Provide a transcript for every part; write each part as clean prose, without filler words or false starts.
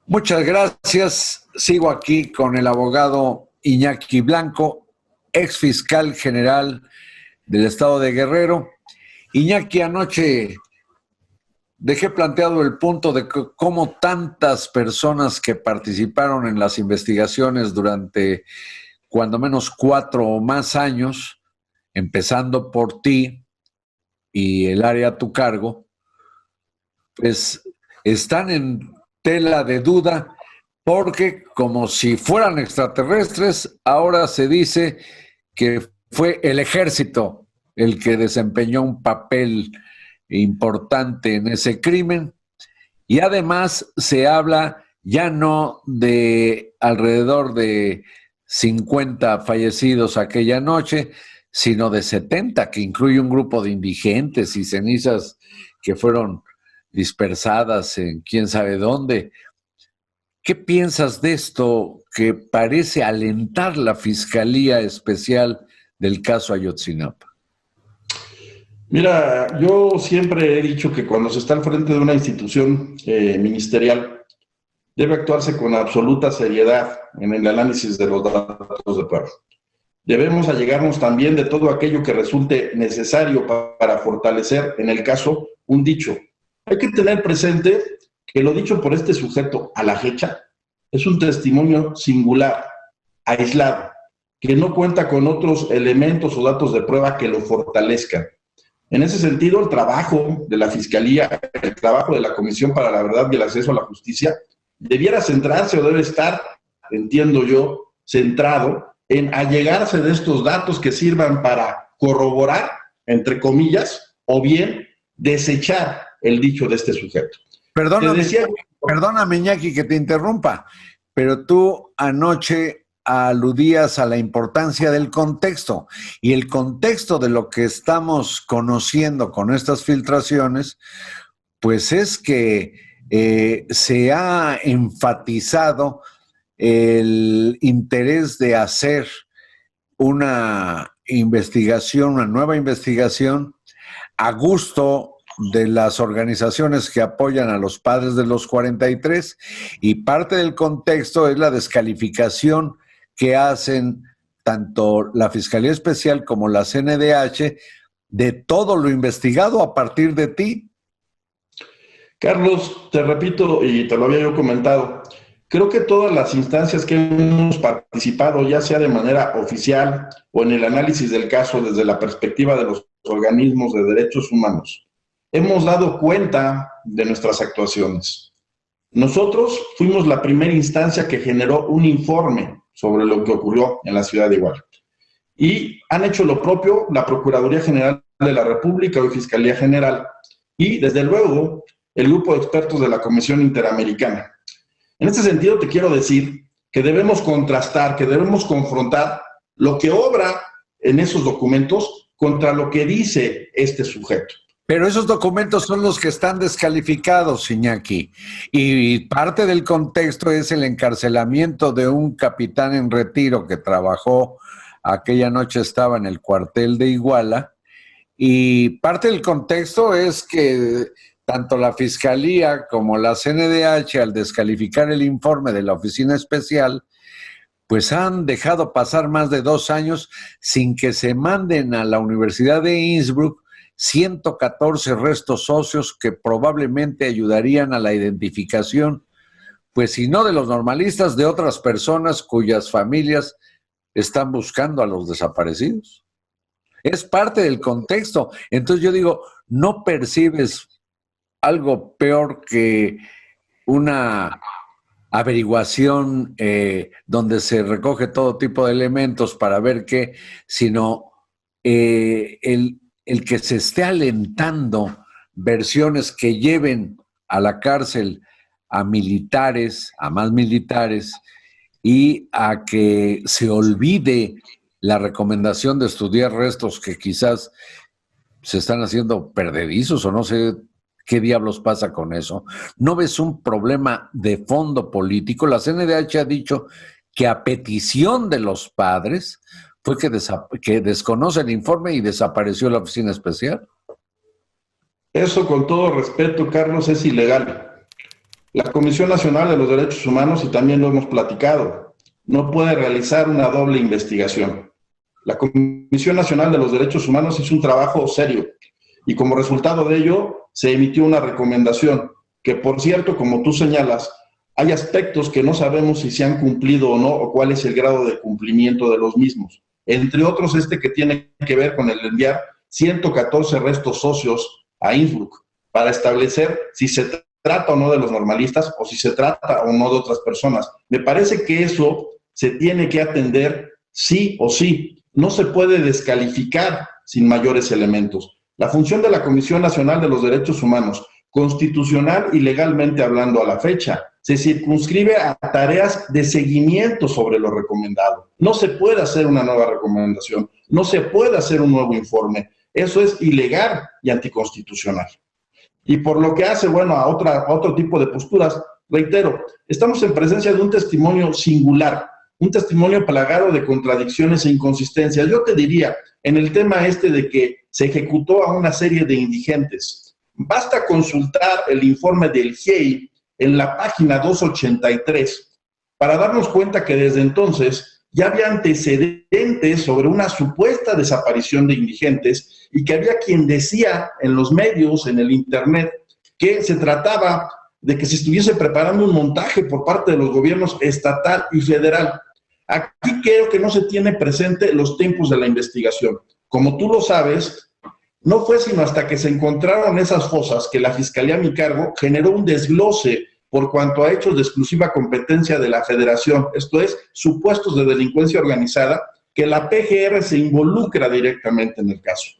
Muchas gracias. Sigo aquí con el abogado Iñaki Blanco, ex fiscal general del estado de Guerrero. Iñaki, anoche dejé planteado el punto de cómo tantas personas que participaron en las investigaciones durante cuando menos 4 o más años, empezando por ti y el área a tu cargo, pues están en tela de duda porque, como si fueran extraterrestres, ahora se dice que fue el ejército el que desempeñó un papel importante en ese crimen, y además se habla ya no de alrededor de 50 fallecidos aquella noche, sino de 70, que incluye un grupo de indigentes y cenizas que fueron dispersadas en quién sabe dónde. ¿Qué piensas de esto que parece alentar la Fiscalía Especial del caso Ayotzinapa? Mira, yo siempre he dicho que cuando se está al frente de una institución ministerial, debe actuarse con absoluta seriedad en el análisis de los datos de prueba. Debemos allegarnos también de todo aquello que resulte necesario para fortalecer, en el caso, un dicho. Hay que tener presente que lo dicho por este sujeto a la fecha es un testimonio singular, aislado, que no cuenta con otros elementos o datos de prueba que lo fortalezcan. En ese sentido, el trabajo de la Fiscalía, el trabajo de la Comisión para la Verdad y el Acceso a la Justicia, debiera centrarse o debe estar, entiendo yo, centrado en allegarse de estos datos que sirvan para corroborar, entre comillas, o bien desechar el dicho de este sujeto. Perdóname, Iñaki, que te interrumpa, pero tú anoche aludías a la importancia del contexto, y el contexto de lo que estamos conociendo con estas filtraciones, pues es que se ha enfatizado el interés de hacer una investigación, una nueva investigación, a gusto de las organizaciones que apoyan a los padres de los 43, y parte del contexto es la descalificación que hacen tanto la Fiscalía Especial como la CNDH de todo lo investigado a partir de ti. Carlos, te repito y te lo había yo comentado, creo que todas las instancias que hemos participado, ya sea de manera oficial o en el análisis del caso desde la perspectiva de los organismos de derechos humanos, hemos dado cuenta de nuestras actuaciones. Nosotros fuimos la primera instancia que generó un informe sobre lo que ocurrió en la ciudad de Iguala. Y han hecho lo propio la Procuraduría General de la República o Fiscalía General y, desde luego, el grupo de expertos de la Comisión Interamericana. En este sentido, te quiero decir que debemos contrastar, que debemos confrontar lo que obra en esos documentos contra lo que dice este sujeto. Pero esos documentos son los que están descalificados, Iñaki, y parte del contexto es el encarcelamiento de un capitán en retiro que trabajó aquella noche, estaba en el cuartel de Iguala, y parte del contexto es que tanto la Fiscalía como la CNDH, al descalificar el informe de la Oficina Especial, pues han dejado pasar más de 2 años sin que se manden a la Universidad de Innsbruck 114 restos óseos que probablemente ayudarían a la identificación, pues si no de los normalistas, de otras personas cuyas familias están buscando a los desaparecidos. Es parte del contexto. Entonces yo digo, ¿no percibes algo peor que una averiguación donde se recoge todo tipo de elementos para ver qué, sino el que se esté alentando versiones que lleven a la cárcel a militares, a más militares, y a que se olvide la recomendación de estudiar restos que quizás se están haciendo perdedizos o no sé qué diablos pasa con eso? ¿No ves un problema de fondo político? La CNDH ha dicho que a petición de los padres fue que desconoce el informe y desapareció la Oficina Especial. Eso, con todo respeto, Carlos, es ilegal. La Comisión Nacional de los Derechos Humanos, y también lo hemos platicado, no puede realizar una doble investigación. La Comisión Nacional de los Derechos Humanos hizo un trabajo serio y como resultado de ello se emitió una recomendación que, por cierto, como tú señalas, hay aspectos que no sabemos si se han cumplido o no, o cuál es el grado de cumplimiento de los mismos. Entre otros, que tiene que ver con el enviar 114 restos óseos a Innsbruck para establecer si se trata o no de los normalistas o si se trata o no de otras personas. Me parece que eso se tiene que atender sí o sí. No se puede descalificar sin mayores elementos. La función de la Comisión Nacional de los Derechos Humanos, constitucional y legalmente hablando a la fecha, se circunscribe a tareas de seguimiento sobre lo recomendado. No se puede hacer una nueva recomendación, no se puede hacer un nuevo informe. Eso es ilegal y anticonstitucional. Y por lo que hace, bueno, a otro tipo de posturas, reitero, estamos en presencia de un testimonio singular, un testimonio plagado de contradicciones e inconsistencias. Yo te diría, en el tema de que se ejecutó a una serie de indigentes, basta consultar el informe del GIEI en la página 283 para darnos cuenta que desde entonces ya había antecedentes sobre una supuesta desaparición de indigentes y que había quien decía en los medios, en el internet, que se trataba de que se estuviese preparando un montaje por parte de los gobiernos estatal y federal. Aquí creo que no se tiene presente los tiempos de la investigación. Como tú lo sabes, no fue sino hasta que se encontraron esas fosas que la Fiscalía a mi cargo generó un desglose por cuanto a hechos de exclusiva competencia de la Federación, esto es, supuestos de delincuencia organizada, que la PGR se involucra directamente en el caso.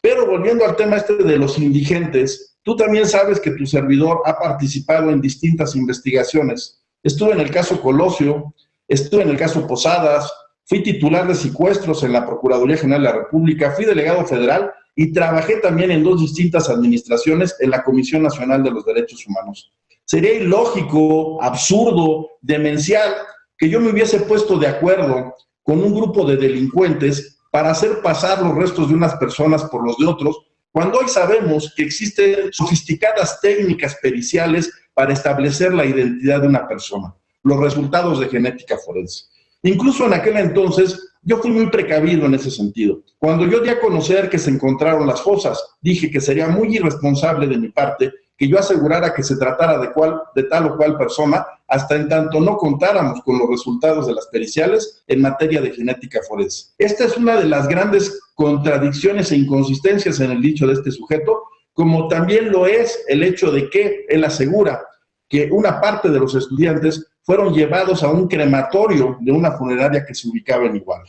Pero volviendo al tema de los indigentes, tú también sabes que tu servidor ha participado en distintas investigaciones. Estuve en el caso Colosio, estuve en el caso Posadas, fui titular de secuestros en la Procuraduría General de la República, fui delegado federal y trabajé también en 2 distintas administraciones en la Comisión Nacional de los Derechos Humanos. Sería ilógico, absurdo, demencial que yo me hubiese puesto de acuerdo con un grupo de delincuentes para hacer pasar los restos de unas personas por los de otros, cuando hoy sabemos que existen sofisticadas técnicas periciales para establecer la identidad de una persona, los resultados de genética forense. Incluso en aquel entonces yo fui muy precavido en ese sentido. Cuando yo di a conocer que se encontraron las fosas, dije que sería muy irresponsable de mi parte que yo asegurara que se tratara de tal o cual persona, hasta en tanto no contáramos con los resultados de las periciales en materia de genética forense. Esta es una de las grandes contradicciones e inconsistencias en el dicho de este sujeto, como también lo es el hecho de que él asegura que una parte de los estudiantes fueron llevados a un crematorio de una funeraria que se ubicaba en Iguala.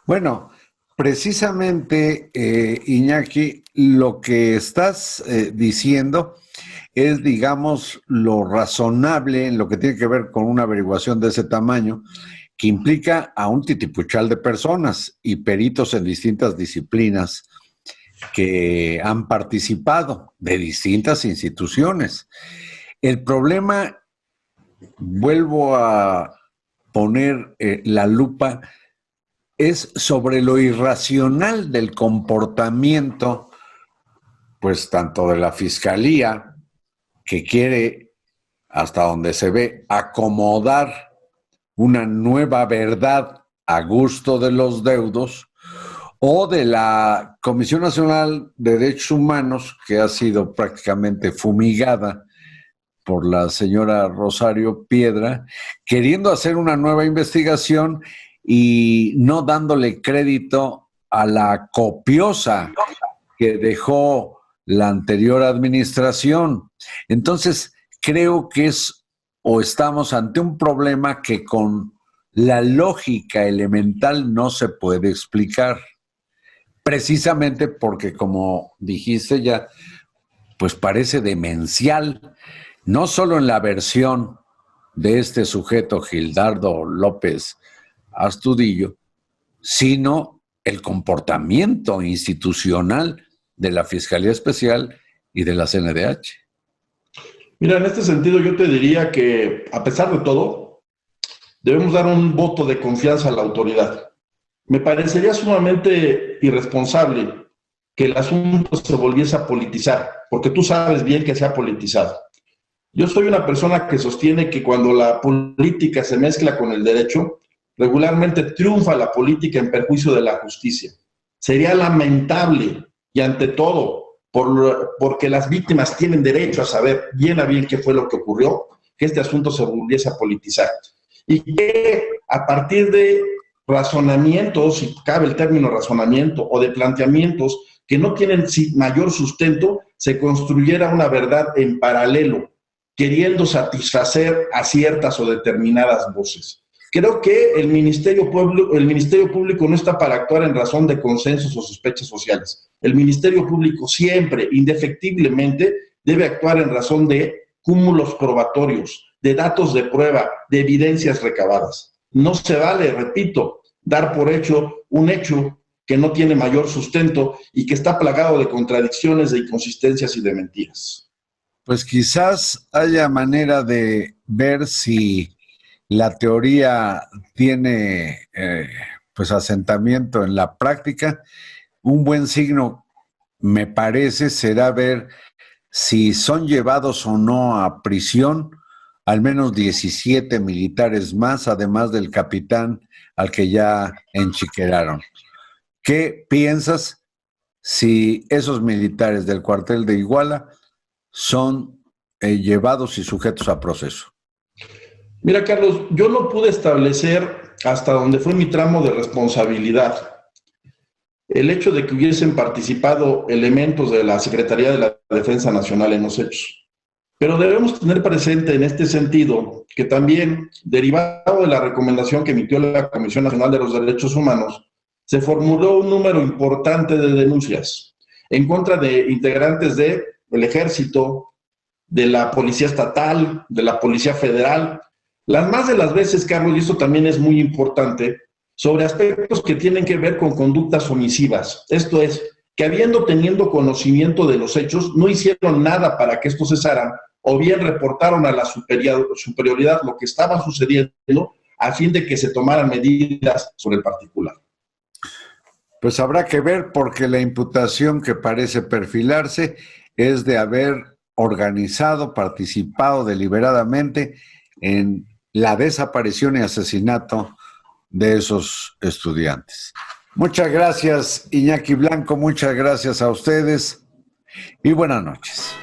Bueno, precisamente, Iñaki, lo que estás diciendo es, digamos, lo razonable en lo que tiene que ver con una averiguación de ese tamaño, que implica a un titipuchal de personas y peritos en distintas disciplinas que han participado de distintas instituciones. El problema, vuelvo a poner la lupa, es sobre lo irracional del comportamiento, pues tanto de la Fiscalía, que quiere, hasta donde se ve, acomodar una nueva verdad a gusto de los deudos, o de la Comisión Nacional de Derechos Humanos, que ha sido prácticamente fumigada por la señora Rosario Piedra, queriendo hacer una nueva investigación y no dándole crédito a la copiosa que dejó la anterior administración. Entonces, creo que estamos ante un problema que con la lógica elemental no se puede explicar, precisamente porque, como dijiste ya, pues parece demencial, no solo en la versión de este sujeto, Gildardo López Astudillo, sino el comportamiento institucional de la Fiscalía Especial y de la CNDH. Mira, en este sentido yo te diría que, a pesar de todo, debemos dar un voto de confianza a la autoridad. Me parecería sumamente irresponsable que el asunto se volviese a politizar, porque tú sabes bien que se ha politizado. Yo soy una persona que sostiene que cuando la política se mezcla con el derecho, regularmente triunfa la política en perjuicio de la justicia. Sería lamentable y ante todo, porque las víctimas tienen derecho a saber bien a bien qué fue lo que ocurrió, que este asunto se volviese a politizar. Y que a partir de razonamientos, si cabe el término razonamiento, o de planteamientos que no tienen mayor sustento, se construyera una verdad en paralelo, queriendo satisfacer a ciertas o determinadas voces. Creo que el Ministerio Público no está para actuar en razón de consensos o sospechas sociales. El Ministerio Público siempre, indefectiblemente, debe actuar en razón de cúmulos probatorios, de datos de prueba, de evidencias recabadas. No se vale, repito, dar por hecho un hecho que no tiene mayor sustento y que está plagado de contradicciones, de inconsistencias y de mentiras. Pues quizás haya manera de ver si la teoría tiene pues asentamiento en la práctica. Un buen signo, me parece, será ver si son llevados o no a prisión al menos 17 militares más, además del capitán al que ya enchiqueraron. ¿Qué piensas si esos militares del cuartel de Iguala son llevados y sujetos a proceso? Mira, Carlos, yo no pude establecer hasta dónde fue mi tramo de responsabilidad el hecho de que hubiesen participado elementos de la Secretaría de la Defensa Nacional en los hechos. Pero debemos tener presente en este sentido que también, derivado de la recomendación que emitió la Comisión Nacional de los Derechos Humanos, se formuló un número importante de denuncias en contra de integrantes del Ejército, de la Policía Estatal, de la Policía Federal. Las más de las veces, Carlos, y esto también es muy importante, sobre aspectos que tienen que ver con conductas omisivas. Esto es, que teniendo conocimiento de los hechos, no hicieron nada para que esto cesara, o bien reportaron a la superioridad lo que estaba sucediendo a fin de que se tomaran medidas sobre el particular. Pues habrá que ver, porque la imputación que parece perfilarse es de haber organizado, participado deliberadamente en la desaparición y asesinato de esos estudiantes. Muchas gracias, Iñaki Blanco, muchas gracias a ustedes y buenas noches.